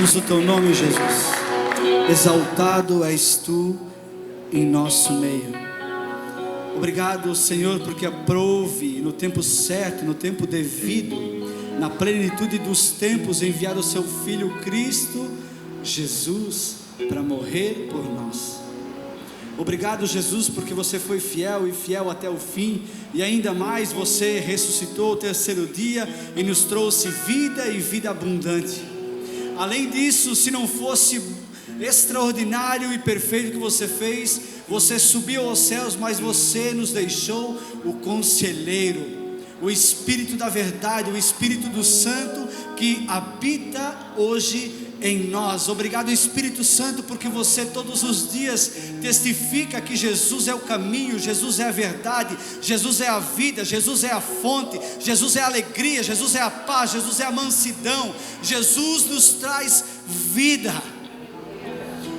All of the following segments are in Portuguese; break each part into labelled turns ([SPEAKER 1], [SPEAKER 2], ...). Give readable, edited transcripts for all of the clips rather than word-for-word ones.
[SPEAKER 1] Louvamos o teu nome, Jesus. Exaltado és tu em nosso meio. Obrigado, Senhor, porque aprouve no tempo certo, no tempo devido, na plenitude dos tempos, enviar o seu Filho Cristo Jesus para morrer por nós. Obrigado, Jesus, porque você foi fiel e fiel até o fim, e ainda mais você ressuscitou o terceiro dia e nos trouxe vida e vida abundante. Além disso, se não fosse extraordinário e perfeito que você fez, você subiu aos céus, mas você nos deixou o conselheiro, o Espírito da verdade, o Espírito do Santo que habita hoje em nós. Obrigado, Espírito Santo, porque você todos os dias testifica que Jesus é o caminho, Jesus é a verdade, Jesus é a vida, Jesus é a fonte, Jesus é a alegria, Jesus é a paz, Jesus é a mansidão. Jesus nos traz vida.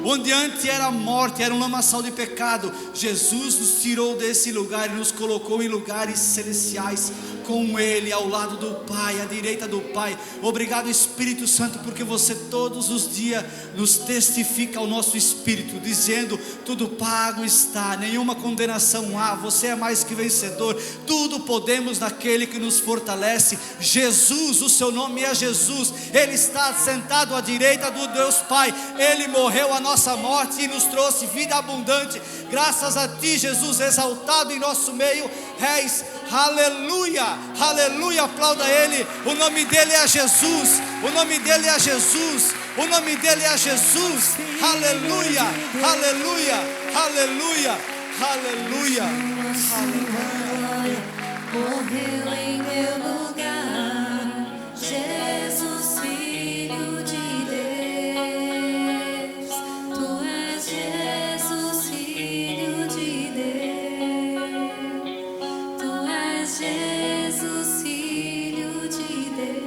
[SPEAKER 1] Onde antes era morte, era um lamaçal de pecado, Jesus nos tirou desse lugar e nos colocou em lugares celestiais com Ele, ao lado do Pai, à direita do Pai. Obrigado, Espírito Santo, porque você todos os dias nos testifica ao nosso espírito, dizendo: tudo pago está, nenhuma condenação há, você é mais que vencedor, tudo podemos naquele que nos fortalece. Jesus, o seu nome é Jesus, Ele está sentado à direita do Deus Pai, Ele morreu a nossa morte e nos trouxe vida abundante. Graças a ti, Jesus, exaltado em nosso meio, és. Aleluia, aleluia, aplauda Ele. O nome dEle é Jesus, o nome dEle é Jesus, o nome dEle é Jesus. Aleluia, aleluia, aleluia, aleluia, aleluia.
[SPEAKER 2] Morreu em meu lugar, Jesus, Filho de Deus. Tu és Jesus, Filho de Deus. Tu és Jesus, Filho de Deus.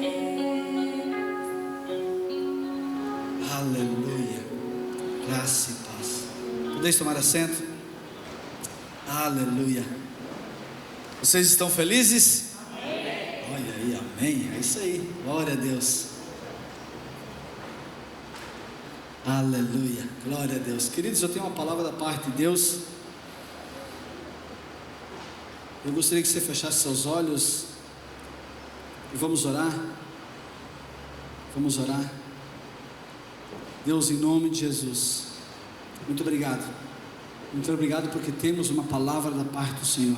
[SPEAKER 1] Aleluia, graça e paz. Podeis tomar assento? Aleluia. Vocês estão felizes? Amém. Olha aí, amém, é isso aí, glória a Deus. Aleluia, glória a Deus. Queridos, eu tenho uma palavra da parte de Deus. Eu gostaria que você fechasse seus olhos e vamos orar. Vamos orar. Deus, em nome de Jesus, muito obrigado. Muito obrigado porque temos uma palavra da parte do Senhor.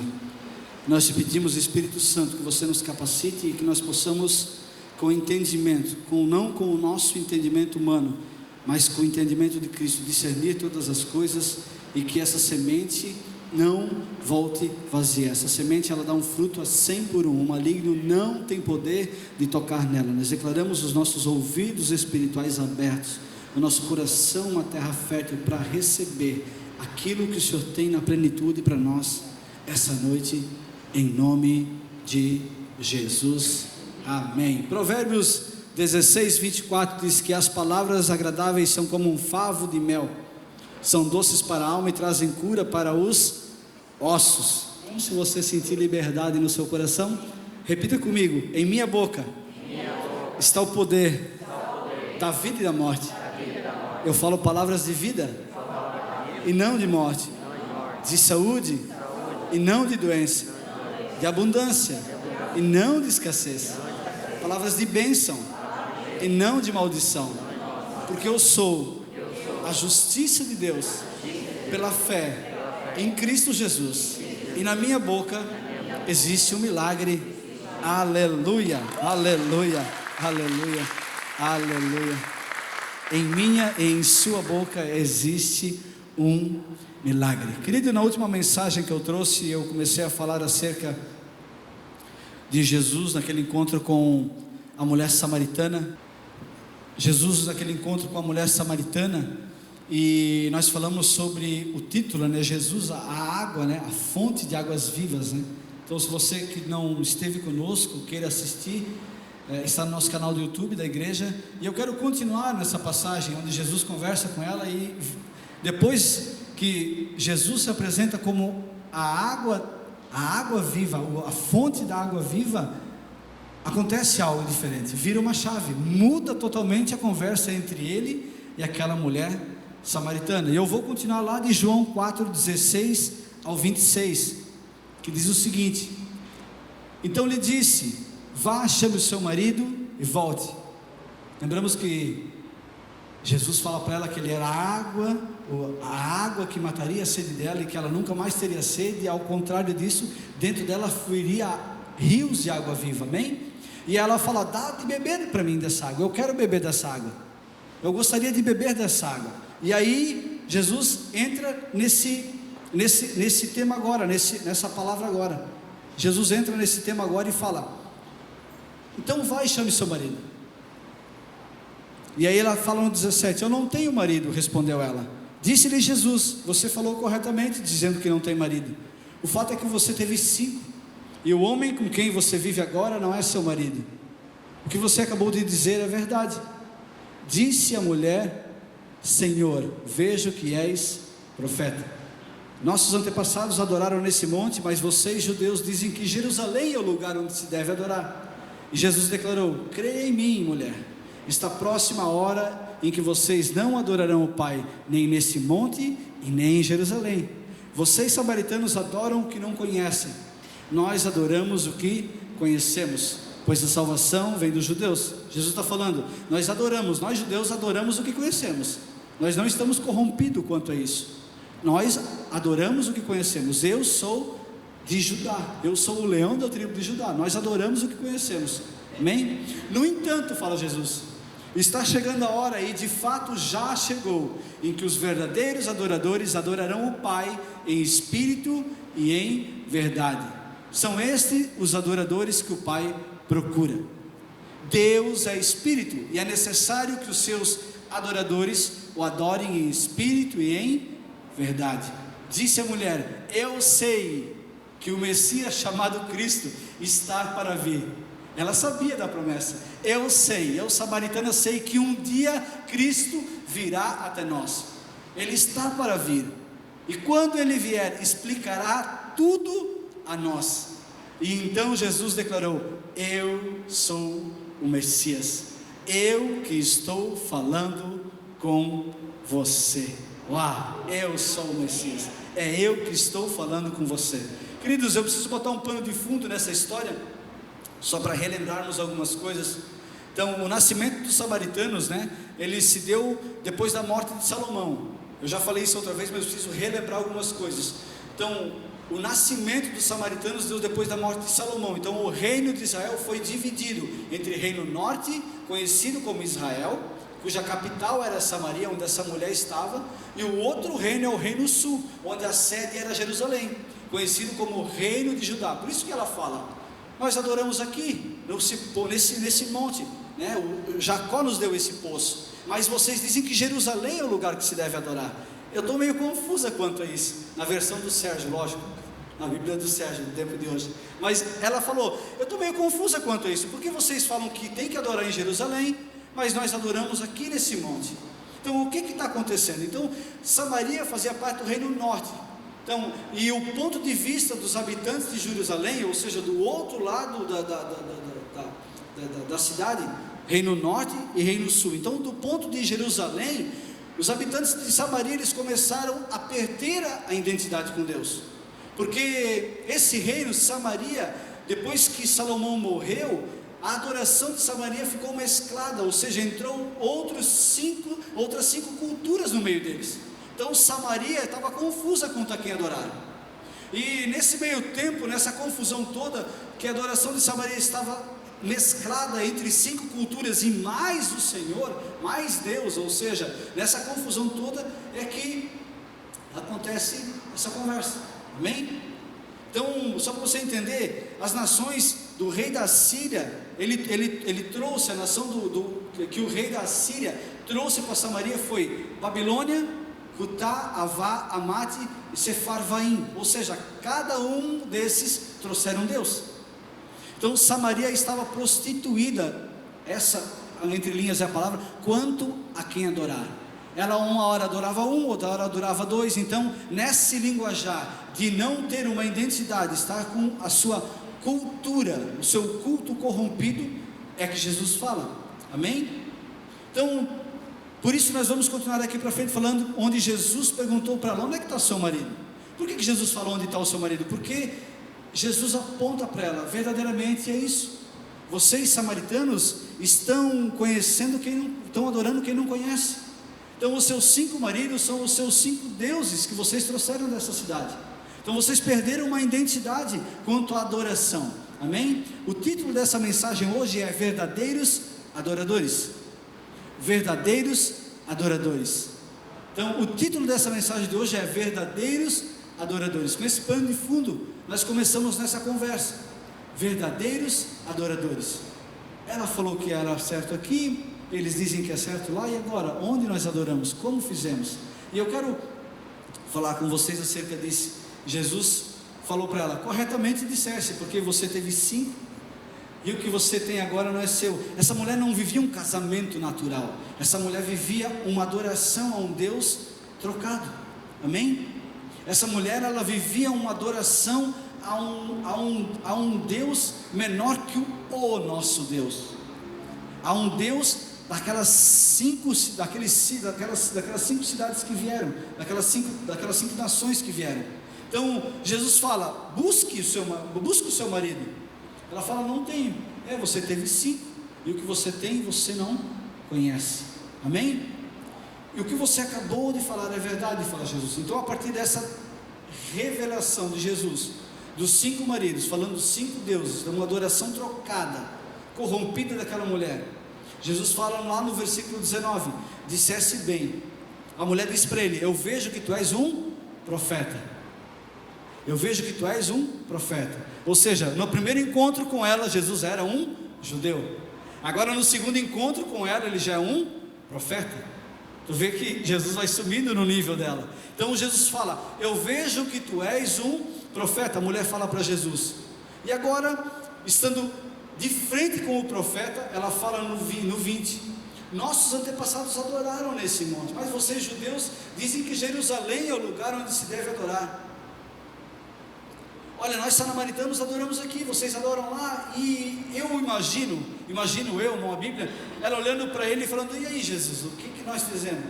[SPEAKER 1] Nós te pedimos, Espírito Santo, que você nos capacite e que nós possamos, com entendimento, não com o nosso entendimento humano, mas com o entendimento de Cristo, discernir todas as coisas, e que essa semente não volte vazia. Essa semente, ela dá um fruto a 100 por 1. O maligno não tem poder de tocar nela. Nós declaramos os nossos ouvidos espirituais abertos, o nosso coração uma terra fértil para receber aquilo que o Senhor tem na plenitude para nós essa noite, em nome de Jesus, amém. Provérbios 16, 24 diz que as palavras agradáveis são como um favo de mel, são doces para a alma e trazem cura para os ossos. Como se você sentir liberdade no seu coração, repita comigo: em minha boca está o poder da vida e da morte. Eu falo palavras de vida e não de morte, de saúde e não de doença, de abundância e não de escassez, palavras de bênção e não de maldição, porque eu sou a justiça de Deus pela fé em Cristo Jesus, e na minha boca existe um milagre. Aleluia, aleluia, aleluia, aleluia. Em minha e em sua boca existe um milagre. Querido, na última mensagem que eu trouxe, eu comecei a falar acerca de Jesus naquele encontro com a mulher samaritana. Jesus naquele encontro com a mulher samaritana, e nós falamos sobre o título, né? Jesus, a água, né? A fonte de águas vivas, né? Então, se você que não esteve conosco, queira assistir, está no nosso canal do YouTube da igreja, e eu quero continuar nessa passagem onde Jesus conversa com ela, e depois que Jesus se apresenta como a água viva, a fonte da água viva, acontece algo diferente, vira uma chave, muda totalmente a conversa entre ele e aquela mulher samaritana. E eu vou continuar lá de João 4:16 ao 26, que diz o seguinte: então lhe disse: vá, chame o seu marido e volte. Lembramos que Jesus fala para ela que ele era a água que mataria a sede dela e que ela nunca mais teria sede, e ao contrário disso, dentro dela fluiria rios de água viva, amém? E ela fala: dá de beber para mim dessa água, eu quero beber dessa água, eu gostaria de beber dessa água. E aí Jesus entra nesse tema agora, nessa palavra agora. Jesus entra nesse tema agora e fala: então vai e chame seu marido. E aí ela fala no 17: eu não tenho marido, respondeu ela. Disse-lhe Jesus: você falou corretamente dizendo que não tem marido. O fato é que você teve 5, e o homem com quem você vive agora não é seu marido. O que você acabou de dizer é verdade. Disse a mulher: Senhor, vejo que és profeta. Nossos antepassados adoraram nesse monte, mas vocês, judeus, dizem que Jerusalém é o lugar onde se deve adorar. E Jesus declarou: creia em mim, mulher, está próxima a hora em que vocês não adorarão o Pai, nem nesse monte e nem em Jerusalém. Vocês, samaritanos, adoram o que não conhecem, nós adoramos o que conhecemos, pois a salvação vem dos judeus. Jesus está falando: nós judeus adoramos o que conhecemos, nós não estamos corrompidos quanto a isso, nós adoramos o que conhecemos. Eu sou de Judá, eu sou o leão da tribo de Judá, nós adoramos o que conhecemos, amém? No entanto, fala Jesus, está chegando a hora, e de fato já chegou, em que os verdadeiros adoradores adorarão o Pai em espírito e em verdade. São estes os adoradores que o Pai procura. Deus é espírito, e é necessário que os seus adoradores o adorem em espírito e em verdade. Disse a mulher: eu sei que o Messias chamado Cristo está para vir. Ela sabia da promessa. Eu samaritana, sei que um dia Cristo virá até nós. Ele está para vir, e quando ele vier, explicará tudo a nós. E então Jesus declarou: eu sou o Messias, eu que estou falando com você. Uau, eu sou o Messias, é eu que estou falando com você. Queridos, eu preciso botar um pano de fundo nessa história, só para relembrarmos algumas coisas. Então, o nascimento dos samaritanos, ele se deu depois da morte de Salomão. Eu já falei isso outra vez, mas eu preciso relembrar algumas coisas. Então, o nascimento dos samaritanos deu depois da morte de Salomão. Então, o reino de Israel foi dividido entre reino norte, conhecido como Israel, cuja capital era Samaria, onde essa mulher estava, e o outro reino é o reino sul, onde a sede era Jerusalém, conhecido como reino de Judá. Por isso que ela fala: nós adoramos aqui, nesse monte, o Jacó nos deu esse poço, mas vocês dizem que Jerusalém é o lugar que se deve adorar. Eu estou meio confusa quanto a isso, na versão do Sérgio, lógico, na Bíblia do Sérgio, no tempo de hoje. Mas ela falou: eu estou meio confusa quanto a isso, porque vocês falam que tem que adorar em Jerusalém, mas nós adoramos aqui nesse monte. Então o que está acontecendo? Então Samaria fazia parte do reino norte. Então, e o ponto de vista dos habitantes de Jerusalém, ou seja, do outro lado da cidade, reino norte e reino sul. Então, do ponto de Jerusalém, os habitantes de Samaria, eles começaram a perder a identidade com Deus, porque esse reino, Samaria, depois que Salomão morreu, a adoração de Samaria ficou mesclada, ou seja, entrou outras cinco culturas no meio deles. Então Samaria estava confusa quanto a quem adorar. E nesse meio tempo, nessa confusão toda, que a adoração de Samaria estava mesclada entre 5 culturas e mais o Senhor, mais Deus, ou seja, nessa confusão toda é que acontece essa conversa, amém? Então, só para você entender, as nações do rei da Síria, ele trouxe a nação que o rei da Síria trouxe para Samaria foi Babilônia, Cutá, Avá, Amate e Sefarvaim, ou seja, cada um desses trouxeram Deus. Então Samaria estava prostituída, essa entre linhas é a palavra, quanto a quem adorar. Ela uma hora adorava um, outra hora adorava dois. Então nesse linguajar de não ter uma identidade, estar com a sua cultura, o seu culto corrompido, é que Jesus fala, amém? Então, por isso nós vamos continuar daqui para frente falando, onde Jesus perguntou para ela, onde é que está o seu marido? Por que Jesus falou onde está o seu marido? Porque Jesus aponta para ela, verdadeiramente é isso, vocês samaritanos estão conhecendo quem não, estão adorando quem não conhece, então os seus 5 maridos são os seus 5 deuses que vocês trouxeram dessa cidade, então vocês perderam uma identidade quanto à adoração, amém? O título dessa mensagem hoje é verdadeiros adoradores, verdadeiros adoradores. Então o título dessa mensagem de hoje é verdadeiros adoradores. Com esse pano de fundo nós começamos nessa conversa, verdadeiros adoradores. Ela falou que era certo aqui, eles dizem que é certo lá, e agora, onde nós adoramos, como fizemos? E eu quero falar com vocês acerca disso. Jesus falou para ela, corretamente dissesse, porque você teve 5, e o que você tem agora não é seu. Essa mulher não vivia um casamento natural, essa mulher vivia uma adoração a um Deus trocado, amém? Essa mulher, ela vivia uma adoração a um Deus menor que o nosso Deus, a um Deus daquelas 5 cidades que vieram, daquelas cinco nações que vieram. Então Jesus fala, busque o seu marido. Ela fala, não tenho. Você teve 5, e o que você tem você não conhece, amém? E o que você acabou de falar é verdade, fala Jesus. Então a partir dessa revelação de Jesus, dos 5 maridos, falando dos 5 deuses, de uma adoração trocada, corrompida daquela mulher, Jesus fala lá no versículo 19, dissesse bem. A mulher diz para ele, eu vejo que tu és um profeta, eu vejo que tu és um profeta. Ou seja, no primeiro encontro com ela, Jesus era um judeu, agora no segundo encontro com ela, ele já é um profeta. Tu vê que Jesus vai subindo no nível dela. Então Jesus fala, eu vejo que tu és um profeta. A mulher fala para Jesus, e agora, estando de frente com o profeta, ela fala no 20, nossos antepassados adoraram nesse monte, mas vocês judeus dizem que Jerusalém é o lugar onde se deve adorar. Olha, nós samaritanos adoramos aqui, vocês adoram lá. E eu imagino eu, não a Bíblia, ela olhando para ele e falando, e aí Jesus, o que nós fizemos?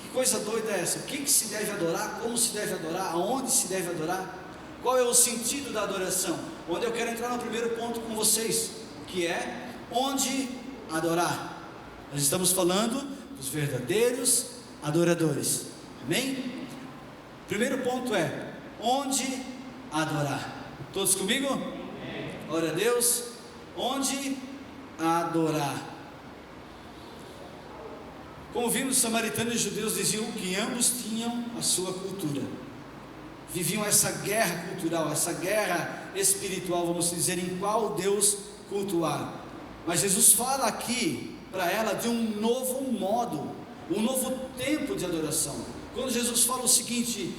[SPEAKER 1] Que coisa doida é essa? O que se deve adorar? Como se deve adorar? Aonde se deve adorar? Qual é o sentido da adoração? Onde eu quero entrar no primeiro ponto com vocês, que é onde adorar. Nós estamos falando dos verdadeiros adoradores, amém? Primeiro ponto é onde adorar. Todos comigo? Glória a Deus. Onde adorar. Como vimos, os samaritanos e os judeus diziam que ambos tinham a sua cultura, viviam essa guerra cultural, essa guerra espiritual, vamos dizer, em qual Deus cultuar. Mas Jesus fala aqui para ela de um novo modo, um novo tempo de adoração. Quando Jesus fala o seguinte,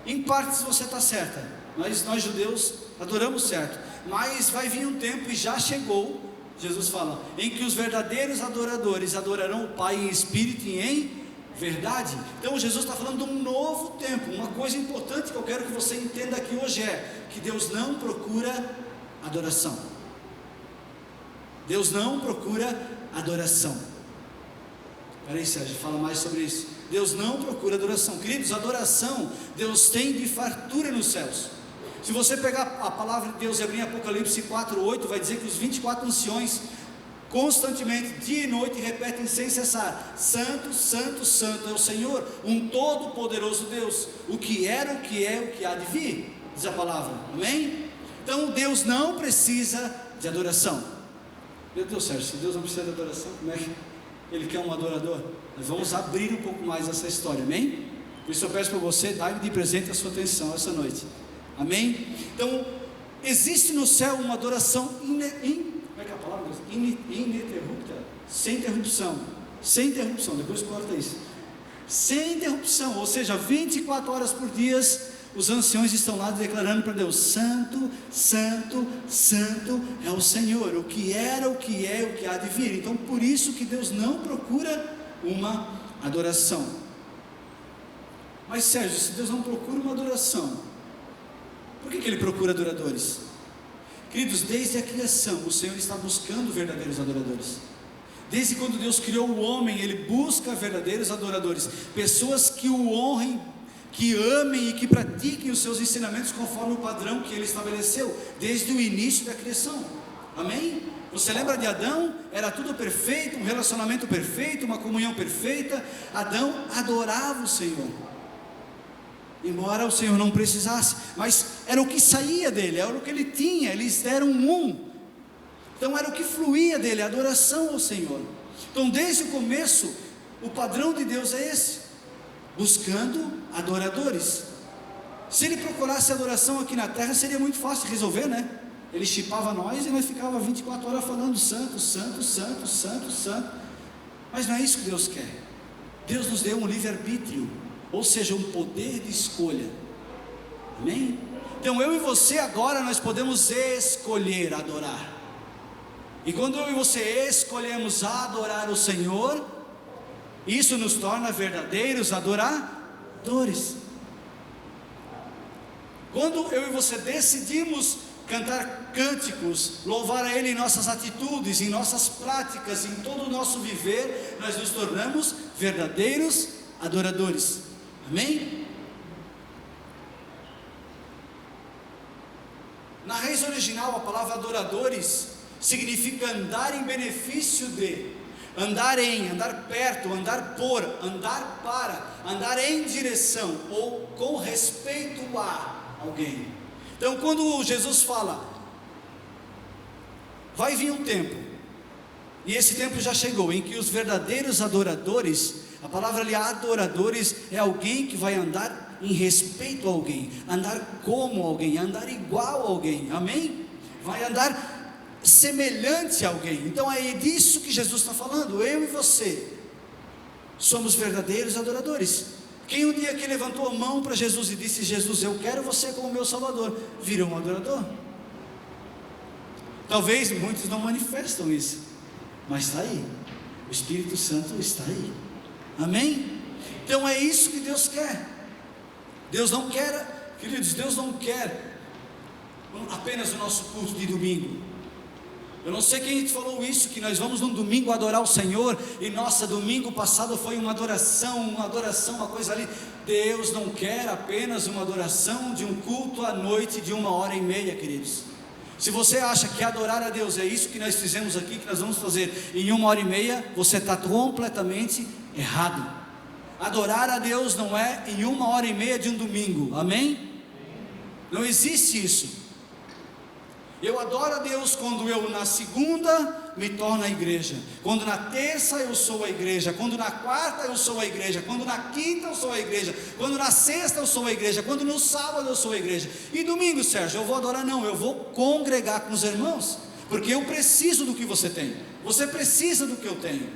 [SPEAKER 1] em partes você está certa, nós judeus adoramos certo, mas vai vir um tempo, e já chegou, Jesus fala, em que os verdadeiros adoradores adorarão o Pai em espírito e em verdade. Então Jesus está falando de um novo tempo. Uma coisa importante que eu quero que você entenda aqui hoje é que Deus não procura adoração. Deus não procura adoração. Peraí, Sérgio, fala mais sobre isso. Deus não procura adoração. Queridos, adoração Deus tem de fartura nos céus. Se você pegar a palavra de Deus e abrir em Apocalipse 4:8, vai dizer que os 24 anciões constantemente, dia e noite, repetem sem cessar: Santo, Santo, Santo é o Senhor, um todo poderoso Deus, o que era, o que é, o que há de vir, diz a palavra, amém? Então Deus não precisa de adoração. Meu Deus, Sérgio, se Deus não precisa de adoração, como é que Ele quer um adorador? Nós vamos abrir um pouco mais essa história, amém? Por isso eu peço para você, dá-me de presente a sua atenção essa noite, amém? Então, existe no céu uma adoração como é que é a palavra? Ininterrupta, sem interrupção, depois corta isso, sem interrupção, ou seja, 24 horas por dia, os anciões estão lá declarando para Deus: Santo, Santo, Santo é o Senhor, o que era, o que é, o que há de vir. Então por isso que Deus não procura uma adoração. Mas Sérgio, se Deus não procura uma adoração, por que Ele procura adoradores? Queridos, desde a criação, o Senhor está buscando verdadeiros adoradores. Desde quando Deus criou o homem, Ele busca verdadeiros adoradores, pessoas que o honrem, que amem e que pratiquem os seus ensinamentos conforme o padrão que Ele estabeleceu, desde o início da criação. Amém? Você lembra de Adão? Era tudo perfeito, um relacionamento perfeito, uma comunhão perfeita. Adão adorava o Senhor, embora o Senhor não precisasse, mas era o que saía dele, era o que ele tinha, eles eram um. Então era o que fluía dele, a adoração ao Senhor. Então desde o começo, o padrão de Deus é esse, buscando adoradores. Se Ele procurasse adoração aqui na terra, seria muito fácil de resolver, né? Ele chipava nós e nós ficava 24 horas falando santo, santo, santo, santo, santo. Mas não é isso que Deus quer. Deus nos deu um livre-arbítrio, ou seja, um poder de escolha. Amém? Então eu e você agora nós podemos escolher adorar. E quando eu e você escolhemos adorar o Senhor, isso nos torna verdadeiros adoradores. Quando eu e você decidimos cantar cânticos, louvar a Ele em nossas atitudes, em nossas práticas, em todo o nosso viver, nós nos tornamos verdadeiros adoradores. Amém? Na raiz original, a palavra adoradores significa andar em benefício de, andar em, andar perto, andar por, andar para, andar em direção ou com respeito a alguém. Então quando Jesus fala, vai vir um tempo, e esse tempo já chegou, em que os verdadeiros adoradores, a palavra ali adoradores, é alguém que vai andar em respeito a alguém, andar como alguém, andar igual a alguém, amém? Vai andar semelhante a alguém. Então é disso que Jesus está falando. Eu e você somos verdadeiros adoradores. Quem um dia que levantou a mão para Jesus e disse: Jesus, eu quero você como meu Salvador, virou um adorador. Talvez muitos não manifestam isso, mas está aí, o Espírito Santo está aí, amém? Então é isso que Deus quer. Deus não quer, queridos, Deus não quer apenas o nosso culto de domingo. Eu não sei quem te falou isso, que nós vamos num domingo adorar o Senhor, e nossa, domingo passado foi uma adoração, uma coisa ali. Deus não quer apenas uma adoração de um culto à noite de 1h30, queridos. Se você acha que adorar a Deus é isso que nós fizemos aqui, que nós vamos fazer em 1h30, você está completamente errado. Adorar a Deus não é em 1h30 de um domingo, amém? Não existe isso. Eu adoro a Deus quando eu na segunda me torno a igreja, quando na terça eu sou a igreja, quando na quarta eu sou a igreja, quando na quinta eu sou a igreja, quando na sexta eu sou a igreja, quando no sábado eu sou a igreja. E domingo, Sérgio, eu vou adorar? Não, eu vou congregar com os irmãos, porque eu preciso do que você tem, você precisa do que eu tenho.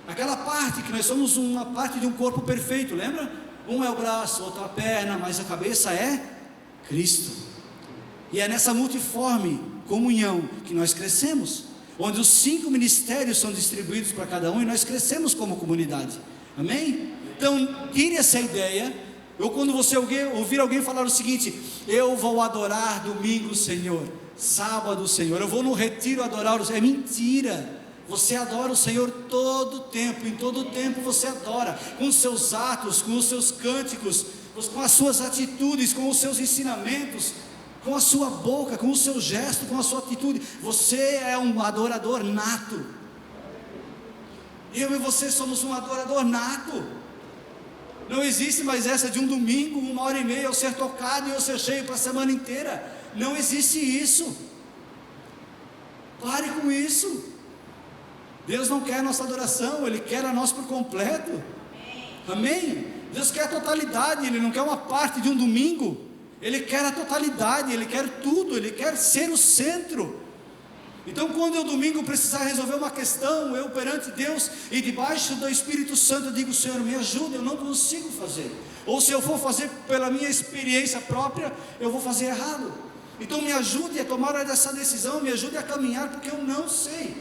[SPEAKER 1] Aquela parte que nós somos uma parte de um corpo perfeito, lembra? Um é o braço, outro a perna, mas a cabeça é Cristo. E é nessa multiforme comunhão que nós crescemos, onde os 5 ministérios são distribuídos para cada um, e nós crescemos como comunidade, amém? Então tire essa ideia. Quando você ouvir alguém falar o seguinte: eu vou adorar domingo o Senhor, sábado o Senhor, eu vou no retiro adorar o Senhor, é mentira. Você adora o Senhor todo o tempo, em todo o tempo você adora, com os seus atos, com os seus cânticos, com as suas atitudes, com os seus ensinamentos, com a sua boca, com o seu gesto, com a sua atitude. Você é um adorador nato. Eu e você somos um adorador nato. Não existe mais essa de um domingo, 1h30 eu ser tocado e eu ser cheio para a semana inteira. Não existe isso. Pare com isso. Deus não quer a nossa adoração, Ele quer a nós por completo. Amém? Deus quer a totalidade, Ele não quer uma parte de um domingo. Ele quer a totalidade, Ele quer tudo, Ele quer ser o centro. Então quando eu domingo precisar resolver uma questão, eu perante Deus e debaixo do Espírito Santo eu digo: Senhor, me ajuda, eu não consigo fazer. Ou se eu for fazer pela minha experiência própria, eu vou fazer errado. Então me ajude a tomar essa decisão, me ajude a caminhar, porque eu não sei.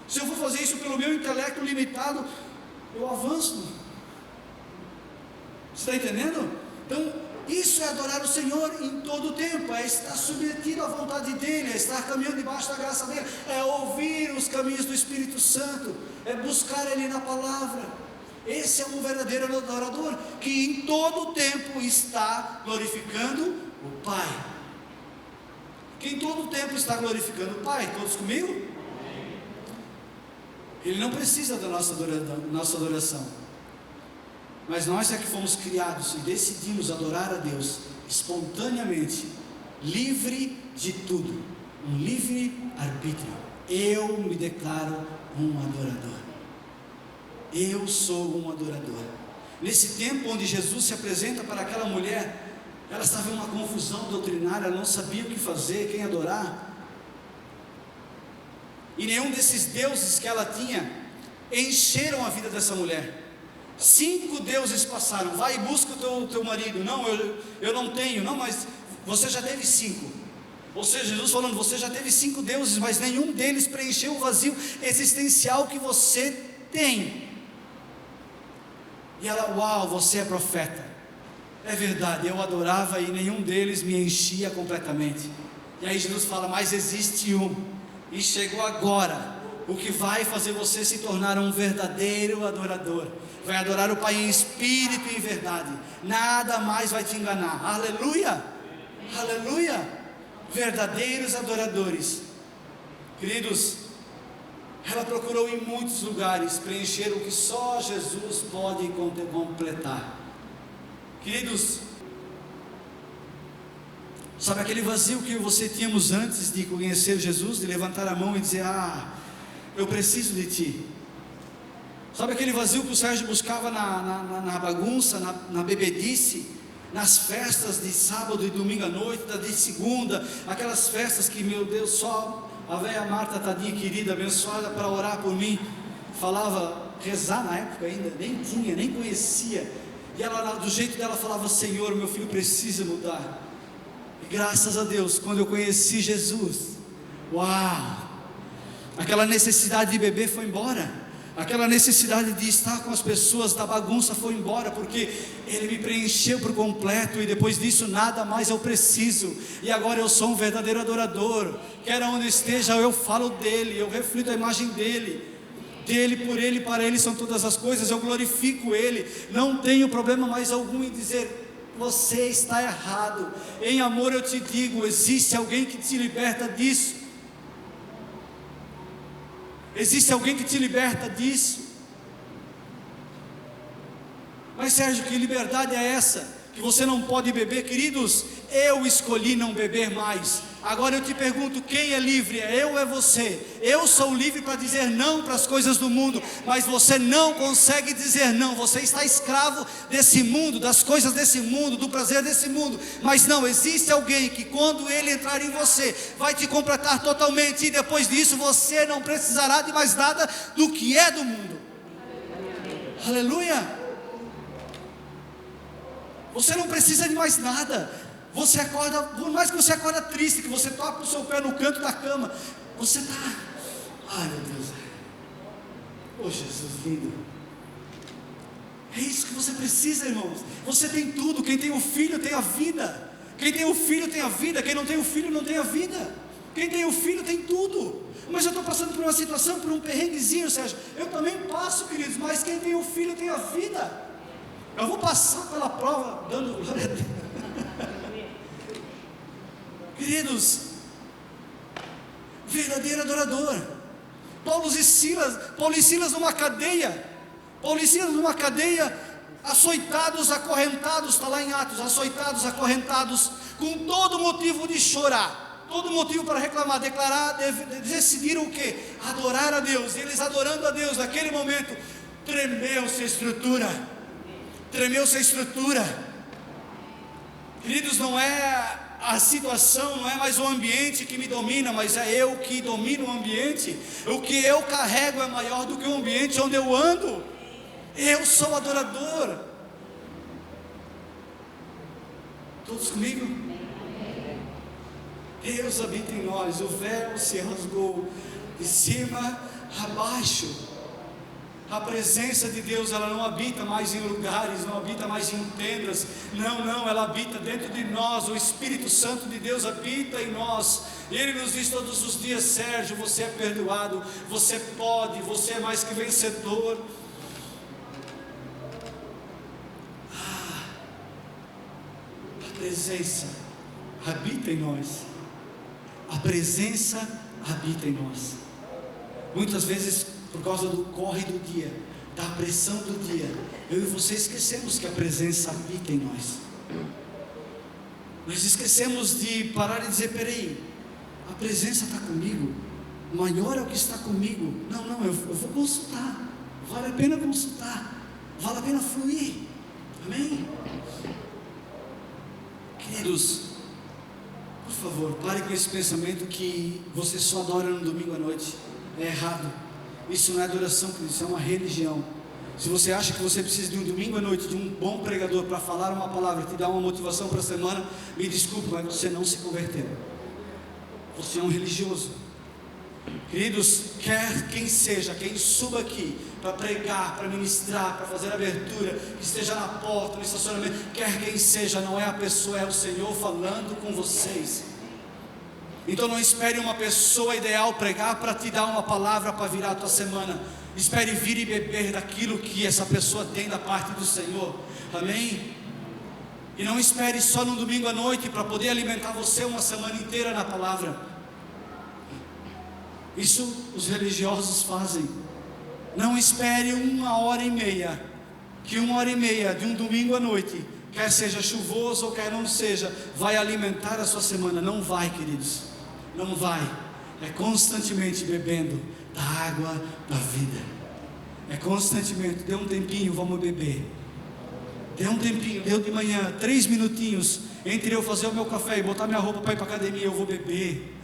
[SPEAKER 1] Se eu for fazer isso pelo meu intelecto limitado, eu avanço. Você está entendendo? Então Isso é adorar o Senhor em todo o tempo, é estar submetido à vontade dEle, é estar caminhando debaixo da graça dEle, é ouvir os caminhos do Espírito Santo, é buscar Ele na palavra. Esse é um verdadeiro adorador, que em todo o tempo está glorificando o Pai. Que em todo o tempo está glorificando o Pai. Todos comigo? Ele não precisa da nossa adoração, mas nós é que fomos criados e decidimos adorar a Deus espontaneamente, livre de tudo, um livre arbítrio. Eu me declaro um adorador. Eu sou um adorador. Nesse tempo onde Jesus se apresenta para aquela mulher, ela estava em uma confusão doutrinária, ela não sabia o que fazer, quem adorar. E nenhum desses deuses que ela tinha encheram a vida dessa mulher. 5 deuses passaram. Vai e busca o teu marido. Não, eu não tenho. Não, mas você já teve 5. Ou seja, Jesus falando, você já teve 5 deuses, mas nenhum deles preencheu o vazio existencial que você tem. E ela, uau, você é profeta. É verdade, eu adorava e nenhum deles me enchia completamente. E aí Jesus fala, mas existe um. E chegou agora o que vai fazer você se tornar um verdadeiro adorador. Vai adorar o Pai em espírito e em verdade. Nada mais vai te enganar. Aleluia, aleluia. Verdadeiros adoradores. Queridos, ela procurou em muitos lugares preencher o que só Jesus pode completar. Queridos, sabe aquele vazio que você tínhamos antes de conhecer Jesus, de levantar a mão e dizer, eu preciso de Ti. Sabe aquele vazio que o Sérgio buscava na bagunça, na bebedice, nas festas de sábado e domingo à noite, de segunda, aquelas festas que, meu Deus, só a velha Marta, tadinha querida, abençoada, para orar por mim, falava, rezar na época ainda, nem tinha, nem conhecia, e ela, do jeito dela, falava, Senhor, meu filho precisa mudar. E graças a Deus, quando eu conheci Jesus, uau, aquela necessidade de beber foi embora, aquela necessidade de estar com as pessoas da bagunça foi embora, porque Ele me preencheu por completo, e depois disso nada mais eu preciso, e agora eu sou um verdadeiro adorador, quer onde esteja eu falo dEle, eu reflito a imagem dEle, por Ele, para Ele são todas as coisas, eu glorifico Ele, não tenho problema mais algum em dizer, você está errado, em amor eu te digo, existe alguém que te liberta disso, existe alguém que te liberta disso. Mas Sérgio, que liberdade é essa? Que você não pode beber? Queridos, eu escolhi não beber mais. Agora eu te pergunto, quem é livre? É eu ou é você? Eu sou livre para dizer não para as coisas do mundo, mas você não consegue dizer não. Você está escravo desse mundo, das coisas desse mundo, do prazer desse mundo. Mas não, existe alguém que quando Ele entrar em você, vai te completar totalmente, e depois disso você não precisará de mais nada do que é do mundo. Aleluia! Você não precisa de mais nada. Você acorda, por mais que você acorda triste, que você toca o seu pé no canto da cama, você está, ai meu Deus, oh Jesus lindo, é isso que você precisa, irmãos. Você tem tudo. Quem tem o Filho tem a vida. Quem tem o Filho tem a vida. Quem não tem o Filho não tem a vida. Quem tem o Filho tem tudo. Mas eu estou passando por uma situação, por um perrenguezinho, Sérgio. Eu também passo, queridos, mas quem tem o Filho tem a vida. Eu vou passar pela prova dando glória a Deus. Queridos, verdadeiro adorador. Paulo e Silas numa cadeia, açoitados, acorrentados, está lá em Atos, açoitados, acorrentados, com todo motivo de chorar, todo motivo para reclamar, declarar, decidiram o que? Adorar a Deus. E eles adorando a Deus, naquele momento, tremeu-se a estrutura. Queridos, não é a situação, não é mais o ambiente que me domina, mas é eu que domino o ambiente. O que eu carrego é maior do que o ambiente onde eu ando. Eu sou adorador. Todos comigo? Deus habita em nós. O véu se rasgou de cima a baixo. A presença de Deus, ela não habita mais em lugares, não habita mais em tendas, não, ela habita dentro de nós. O Espírito Santo de Deus habita em nós, e Ele nos diz todos os dias: Sérgio, você é perdoado, você pode, você é mais que vencedor. A presença habita em nós, a presença habita em nós. Muitas vezes, por causa do corre do dia, da pressão do dia, eu e você esquecemos que a presença habita em nós. Nós esquecemos de parar e dizer: peraí, a presença está comigo, o maior é o que está comigo. Não, eu vou consultar, vale a pena consultar, vale a pena fluir. Amém? Queridos, por favor, pare com esse pensamento que você só adora no domingo à noite. É errado. Isso não é adoração, isso é uma religião. Se você acha que você precisa de um domingo à noite, de um bom pregador para falar uma palavra, te dar uma motivação para a semana, me desculpe, mas você não se converteu. Você é um religioso. Queridos, quer quem seja, quem suba aqui para pregar, para ministrar, para fazer abertura, que esteja na porta, no estacionamento, quer quem seja, não é a pessoa, é o Senhor falando com vocês. Então não espere uma pessoa ideal pregar para te dar uma palavra para virar a tua semana. Espere vir e beber daquilo que essa pessoa tem da parte do Senhor. Amém? E não espere só no domingo à noite para poder alimentar você uma semana inteira na palavra. Isso os religiosos fazem. Não espere 1h30, que 1h30 de um domingo à noite, quer seja chuvoso ou quer não seja, vai alimentar a sua semana. Não vai, queridos. Não vai. É constantemente bebendo da água da vida. É constantemente. Dê um tempinho, vamos beber. Dê um tempinho, deu de manhã 3 minutinhos entre eu fazer o meu café e botar minha roupa para ir para a academia. Eu vou beber.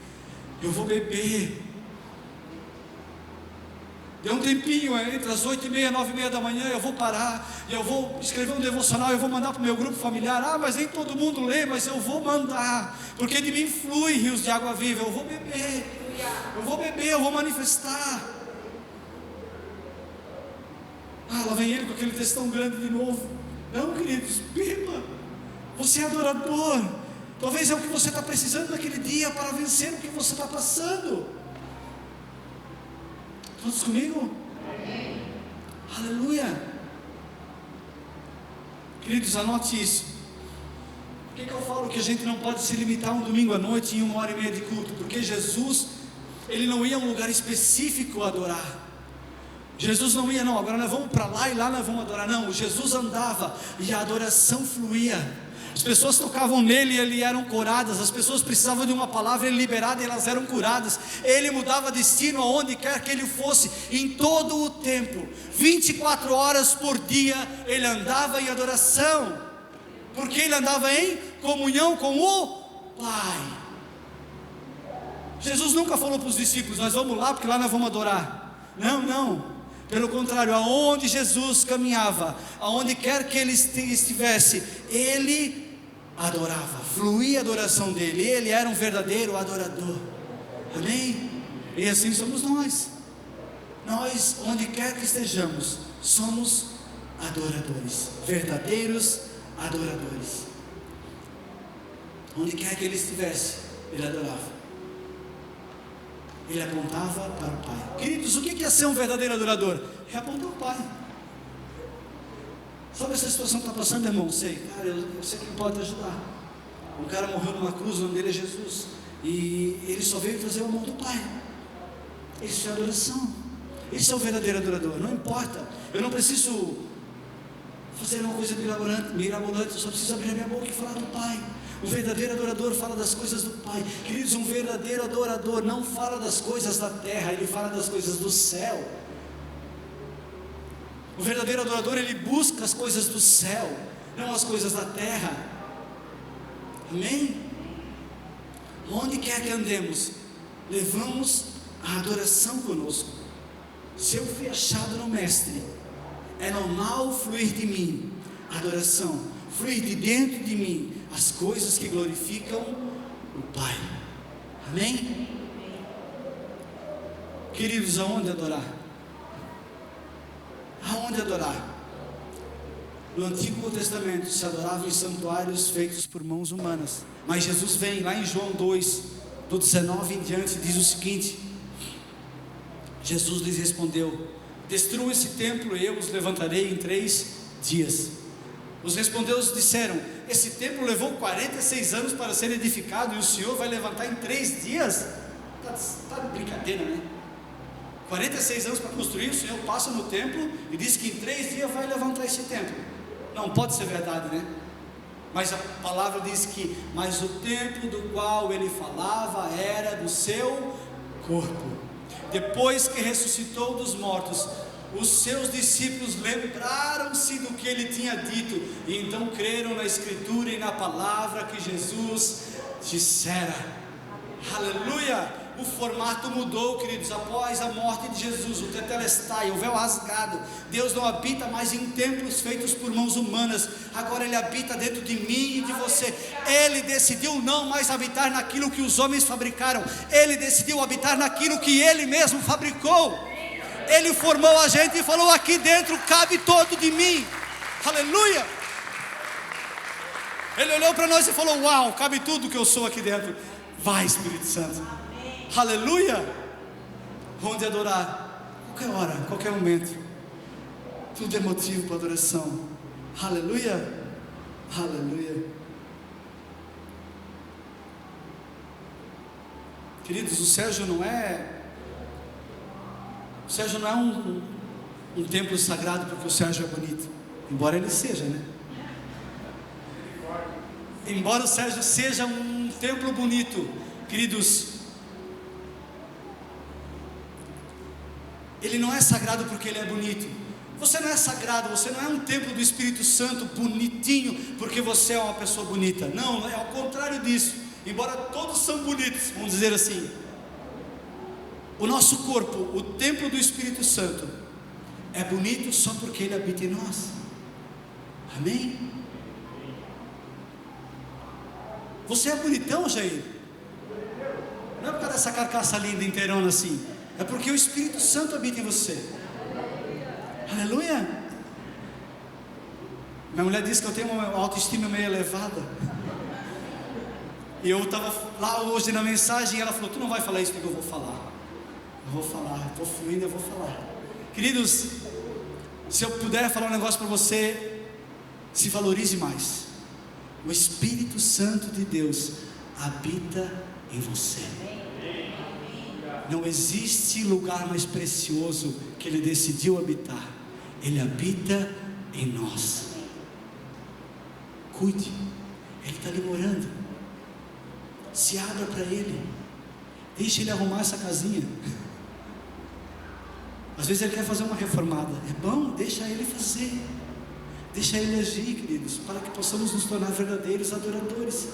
[SPEAKER 1] Dê um tempinho entre as 8h30 e 9h30 da manhã. Eu vou parar, eu vou escrever um devocional, eu vou mandar para o meu grupo familiar. Mas nem todo mundo lê, mas eu vou mandar, porque de mim flui rios de água viva. Eu vou beber, eu vou manifestar. Lá vem ele com aquele textão grande de novo. Não, queridos, beba. Você é adorador. Talvez é o que você está precisando naquele dia para vencer o que você está passando. Todos comigo? Amém. Aleluia. Queridos, anote isso. Por que eu falo que a gente não pode se limitar um domingo à noite em 1h30 de culto? Porque Jesus, Ele não ia a um lugar específico adorar. Jesus não ia, agora nós vamos para lá e lá nós vamos adorar. Não, Jesus andava e a adoração fluía. As pessoas tocavam nele e ele eram curadas. As pessoas precisavam de uma palavra, ele liberado e elas eram curadas. Ele mudava destino aonde quer que ele fosse, em todo o tempo, 24 horas por dia, ele andava em adoração, porque ele andava em comunhão com o Pai. Jesus nunca falou para os discípulos: nós vamos lá porque lá nós vamos adorar. Não. Pelo contrário, aonde Jesus caminhava, aonde quer que ele estivesse, ele adorava, fluía a adoração dele. Ele era um verdadeiro adorador. Amém? E assim somos nós. Nós, onde quer que estejamos, somos adoradores, verdadeiros adoradores. Onde quer que ele estivesse, ele adorava. Ele apontava para o Pai. Queridos, o que é ser um verdadeiro adorador? É apontar o Pai. Sabe essa situação que está passando, irmão? Sei, cara, eu sei quem pode ajudar. Um cara morreu numa cruz, o nome dele é Jesus, e ele só veio trazer o amor do Pai. Isso é adoração. Isso é o verdadeiro adorador. Não importa, eu não preciso fazer uma coisa mirabolante, eu só preciso abrir a minha boca e falar do Pai. O verdadeiro adorador fala das coisas do Pai. Queridos, um verdadeiro adorador não fala das coisas da terra, ele fala das coisas do céu. O verdadeiro adorador, ele busca as coisas do céu, não as coisas da terra. Amém? Onde quer que andemos, levamos a adoração conosco. Se eu fui achado no Mestre, é normal fluir de mim a adoração, fluir de dentro de mim as coisas que glorificam o Pai. Amém? Queridos, aonde adorar? aonde adorar. No Antigo Testamento se adorava em santuários feitos por mãos humanas, mas Jesus vem lá em João 2, do 19 em diante, diz o seguinte: Jesus lhes respondeu: destrua esse templo e eu os levantarei em 3 dias. Os respondeus disseram: esse templo levou 46 anos para ser edificado e o Senhor vai levantar em 3 dias? Está de brincadeira, né? 46 anos para construir, o Senhor passa no templo e diz que em 3 dias vai levantar esse templo. Não pode ser verdade, né? Mas a palavra diz que, mas o templo do qual ele falava era do seu corpo. Depois que ressuscitou dos mortos, os seus discípulos lembraram-se do que ele tinha dito, e então creram na Escritura e na palavra que Jesus dissera. Aleluia! O formato mudou, queridos, após a morte de Jesus, o tetelestai, o véu rasgado. Deus não habita mais em templos feitos por mãos humanas, agora Ele habita dentro de mim e de você. Ele decidiu não mais habitar naquilo que os homens fabricaram, Ele decidiu habitar naquilo que Ele mesmo fabricou. Ele formou a gente e falou: aqui dentro cabe todo de mim. Aleluia! Ele olhou para nós e falou: uau, cabe tudo que eu sou aqui dentro. Vai, Espírito Santo. Aleluia! Onde adorar? Qualquer hora, qualquer momento. Tudo é motivo para adoração. Aleluia! Aleluia! Queridos, o Sérgio não é um templo sagrado porque o Sérgio é bonito, embora ele seja, né? Embora o Sérgio seja um templo bonito, queridos, ele não é sagrado porque ele é bonito. Você não é sagrado, você não é um templo do Espírito Santo bonitinho porque você é uma pessoa bonita. Não, é ao contrário disso. Embora todos são bonitos, vamos dizer assim, o nosso corpo, o templo do Espírito Santo, é bonito só porque ele habita em nós. Amém? Você é bonitão, Jair? Não é por causa dessa carcaça linda, inteirona assim. É porque o Espírito Santo habita em você. Aleluia! Minha mulher disse que eu tenho uma autoestima meio elevada. E eu estava lá hoje na mensagem e ela falou: tu não vai falar isso, porque eu vou falar. Eu vou falar, estou fluindo, eu vou falar. Queridos, se eu puder falar um negócio para você, se valorize mais. O Espírito Santo de Deus habita em você. Não existe lugar mais precioso que Ele decidiu habitar. Ele habita em nós. Cuide, Ele está ali morando. Se abra para Ele. Deixa Ele arrumar essa casinha. Às vezes Ele quer fazer uma reformada. É bom, deixa Ele fazer. Deixa Ele agir, queridos, para que possamos nos tornar verdadeiros adoradores.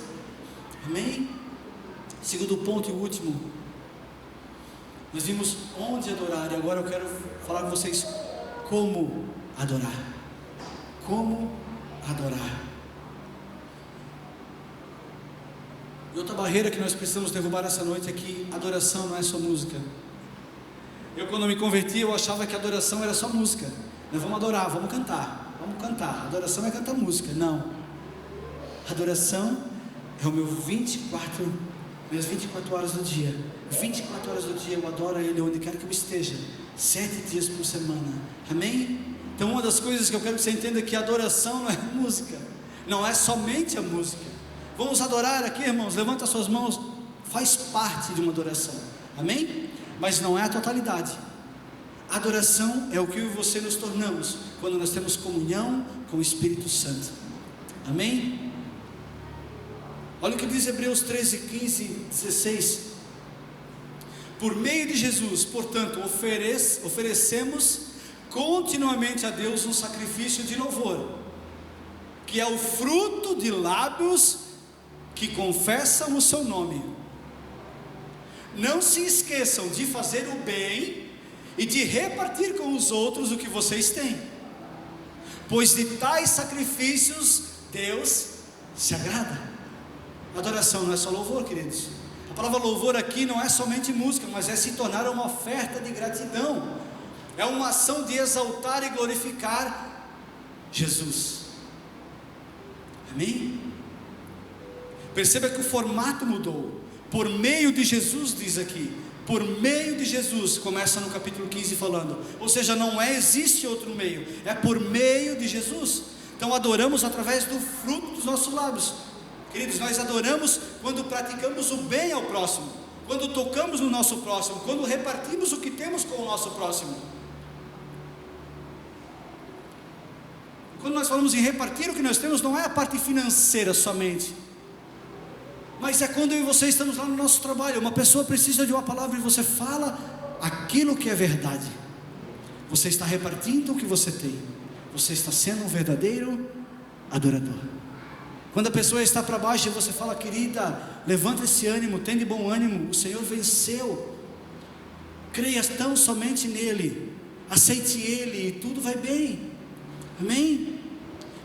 [SPEAKER 1] Amém? Segundo ponto e último, nós vimos onde adorar, e agora eu quero falar com vocês como adorar. Como adorar. E outra barreira que nós precisamos derrubar essa noite é que adoração não é só música. Eu, quando me converti, eu achava que adoração era só música. Nós vamos adorar, vamos cantar. Vamos cantar. Adoração é cantar música. Não. Adoração é o minhas 24 horas do dia. 24 horas do dia eu adoro a Ele onde quer que eu esteja. 7 dias por semana. Amém? Então uma das coisas que eu quero que você entenda é que adoração não é música. Não é somente a música. Vamos adorar aqui, irmãos. Levanta suas mãos. Faz parte de uma adoração. Amém? Mas não é a totalidade. Adoração é o que eu e você nos tornamos quando nós temos comunhão com o Espírito Santo. Amém? Olha o que diz Hebreus 13, 15, 16. Por meio de Jesus, portanto, oferecemos continuamente a Deus um sacrifício de louvor, que é o fruto de lábios que confessam o seu nome. Não se esqueçam de fazer o bem e de repartir com os outros o que vocês têm, pois de tais sacrifícios Deus se agrada. Adoração não é só louvor, queridos. A palavra louvor aqui não é somente música, mas é se tornar uma oferta de gratidão. é uma ação de exaltar e glorificar Jesus. Amém? Perceba que o formato mudou, por meio de Jesus, diz aqui, por meio de Jesus, começa no capítulo 15 falando, ou seja, não existe outro meio, é por meio de Jesus. Então adoramos através do fruto dos nossos lábios. Queridos, nós adoramos quando praticamos o bem ao próximo, quando tocamos no nosso próximo, quando repartimos o que temos com o nosso próximo. Quando nós falamos em repartir o que nós temos, não é a parte financeira somente, mas é quando eu e você estamos lá no nosso trabalho, uma pessoa precisa de uma palavra e você fala aquilo que é verdade. Você está repartindo o que você tem, você está sendo um verdadeiro adorador. Quando a pessoa está para baixo e você fala: querida, levanta esse ânimo, tem de bom ânimo, o Senhor venceu, creia tão somente nele, aceite ele e tudo vai bem. Amém?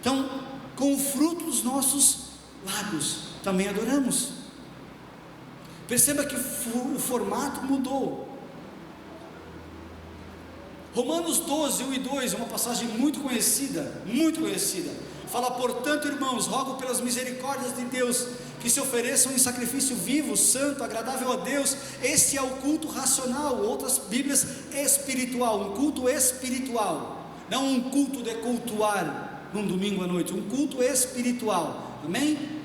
[SPEAKER 1] Então, com o fruto dos nossos lábios também adoramos. Perceba que o formato mudou. Romanos 12, 1 e 2, uma passagem muito conhecida, fala: portanto, irmãos, rogo pelas misericórdias de Deus, que se ofereçam em sacrifício vivo, santo, agradável a Deus. Este é o culto racional, outras bíblias, espiritual, um culto espiritual, não um culto de cultuar num domingo à noite, um culto espiritual. Amém?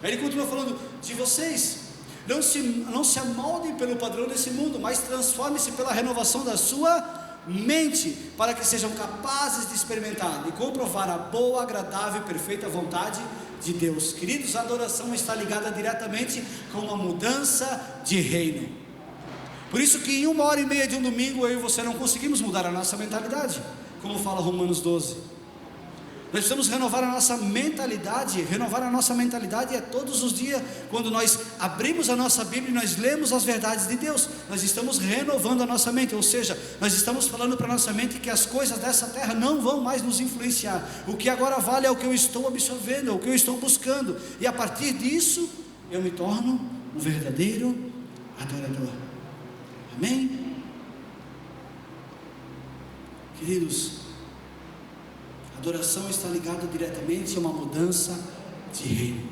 [SPEAKER 1] Aí ele continua falando: de vocês, não se amoldem pelo padrão desse mundo, mas transformem-se pela renovação da sua mente, para que sejam capazes de experimentar e comprovar a boa, agradável e perfeita vontade de Deus. Queridos, a adoração está ligada diretamente com uma mudança de reino. Por isso que em 1h30 de um domingo, eu e você não conseguimos mudar a nossa mentalidade, como fala Romanos 12. Nós precisamos renovar a nossa mentalidade. Renovar a nossa mentalidade é todos os dias, quando nós abrimos a nossa Bíblia e nós lemos as verdades de Deus, nós estamos renovando a nossa mente, ou seja, nós estamos falando para a nossa mente que as coisas dessa terra não vão mais nos influenciar. O que agora vale é o que eu estou absorvendo, é o que eu estou buscando, e a partir disso, eu me torno um verdadeiro adorador. Amém? Queridos, adoração está ligada diretamente a uma mudança de reino.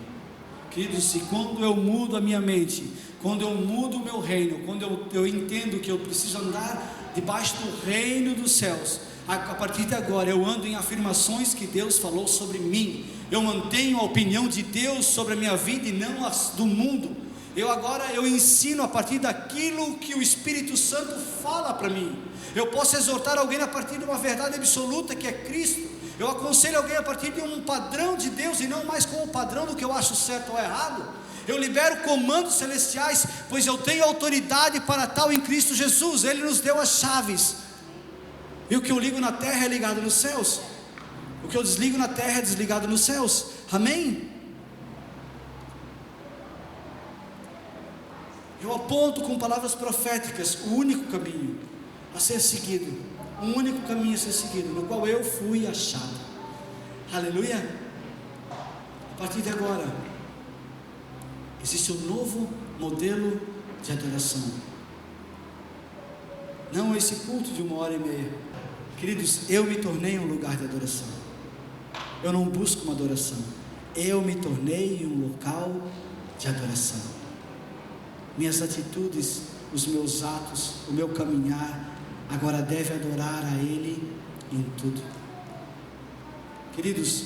[SPEAKER 1] Queridos, e quando eu mudo a minha mente, quando eu mudo o meu reino, quando eu entendo que eu preciso andar debaixo do reino dos céus, a partir de agora eu ando em afirmações que Deus falou sobre mim, eu mantenho a opinião de Deus sobre a minha vida e não as do mundo. Eu ensino a partir daquilo que o Espírito Santo fala para mim. Eu posso exortar alguém a partir de uma verdade absoluta que é Cristo. Eu aconselho alguém a partir de um padrão de Deus e não mais com o padrão do que eu acho certo ou errado. Eu libero comandos celestiais, pois eu tenho autoridade para tal em Cristo Jesus. Ele nos deu as chaves. E o que eu ligo na terra é ligado nos céus, o que eu desligo na terra é desligado nos céus. Amém? Eu aponto com palavras proféticas o único caminho a ser seguido, um único caminho a ser seguido, no qual eu fui achado. Aleluia. A partir de agora existe um novo modelo de adoração, não esse culto de 1h30. Queridos, eu me tornei um lugar de adoração. Eu não busco uma adoração, eu me tornei um local de adoração. Minhas atitudes, os meus atos, o meu caminhar agora deve adorar a Ele em tudo. Queridos,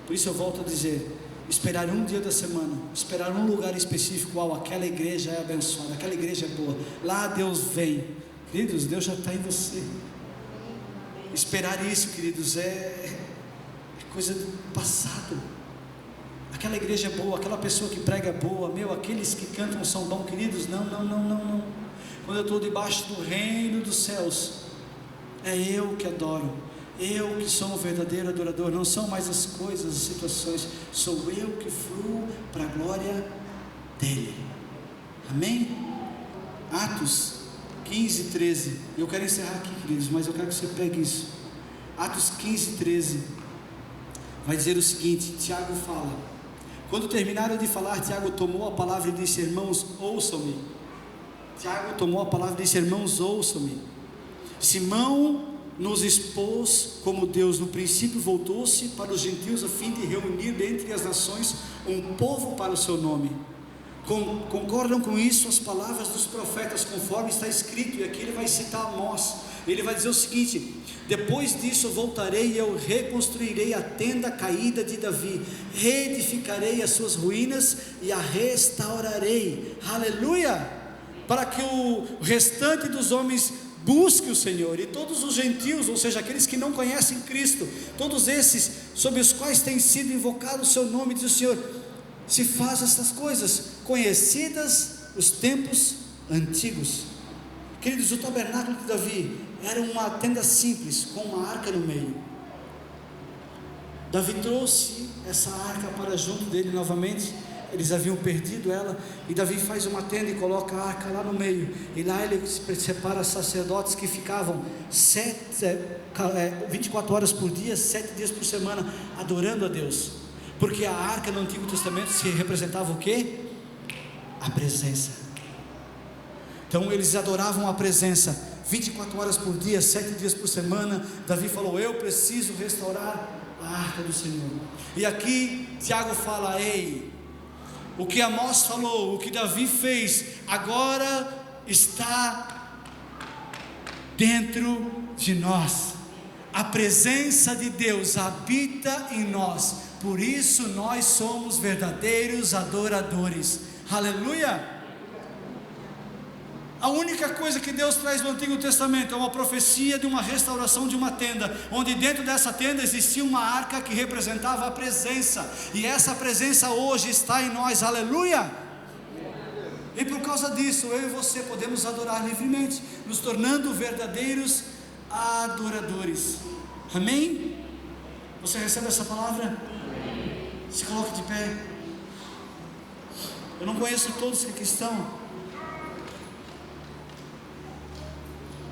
[SPEAKER 1] por isso eu volto a dizer: esperar um dia da semana, esperar um lugar específico, aquela igreja é abençoada, aquela igreja é boa, lá Deus vem. Queridos, Deus já está em você. Esperar isso, queridos, é coisa do passado. Aquela igreja é boa, aquela pessoa que prega é boa, aqueles que cantam são bons. Queridos, não. Quando eu estou debaixo do reino dos céus, é eu que adoro, eu que sou um verdadeiro adorador. Não são mais as coisas, as situações, sou eu que fluo para a glória dele. Amém? Atos 15, 13. Eu quero encerrar aqui, queridos, mas eu quero que você pegue isso. Atos 15, 13 vai dizer o seguinte: Tiago fala. Quando terminaram de falar, Tiago tomou a palavra e disse: irmãos, ouçam-me. Tiago tomou a palavra e disse: irmãos, ouçam-me. Simão nos expôs como Deus no princípio voltou-se para os gentios a fim de reunir dentre as nações um povo para o seu nome. Concordam com isso as palavras dos profetas, conforme está escrito, e aqui ele vai citar Amós. Ele vai dizer o seguinte: depois disso voltarei e eu reconstruirei a tenda caída de Davi, reedificarei as suas ruínas e a restaurarei, aleluia, para que o restante dos homens busque o Senhor, e todos os gentios, ou seja, aqueles que não conhecem Cristo, todos esses sobre os quais tem sido invocado o seu nome, diz o Senhor, se faz essas coisas, conhecidas os tempos antigos. Queridos, o tabernáculo de Davi era uma tenda simples, com uma arca no meio. Davi trouxe essa arca para junto dele novamente. Eles haviam perdido ela, e Davi faz uma tenda e coloca a arca lá no meio, e lá ele separa sacerdotes que ficavam 24 horas por dia, 7 dias por semana, adorando a Deus, porque a arca no Antigo Testamento se representava o quê? A presença. Então eles adoravam a presença, 24 horas por dia, 7 dias por semana. Davi falou: eu preciso restaurar a arca do Senhor. E aqui Tiago fala: ei, o que Amós falou, o que Davi fez, agora está dentro de nós. A presença de Deus habita em nós, por isso nós somos verdadeiros adoradores, aleluia. A única coisa que Deus traz no Antigo Testamento é uma profecia de uma restauração de uma tenda, onde dentro dessa tenda existia uma arca que representava a presença, e essa presença hoje está em nós, aleluia. E por causa disso, eu e você podemos adorar livremente, nos tornando verdadeiros adoradores, amém? Você recebe essa palavra? Se coloque de pé. Eu não conheço todos que aqui estão,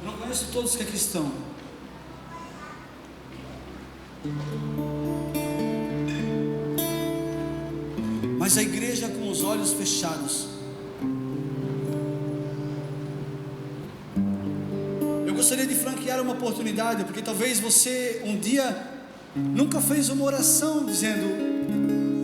[SPEAKER 1] eu não conheço todos que aqui estão, mas a igreja com os olhos fechados, eu gostaria de franquear uma oportunidade, porque talvez você um dia nunca fez uma oração dizendo: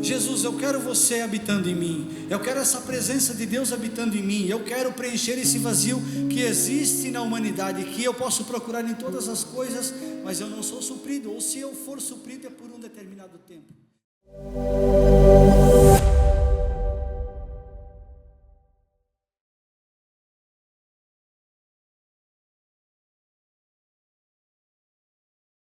[SPEAKER 1] Jesus, eu quero você habitando em mim, eu quero essa presença de Deus habitando em mim, eu quero preencher esse vazio que existe na humanidade, que eu posso procurar em todas as coisas, mas eu não sou suprido, ou se eu for suprido é por um determinado tempo.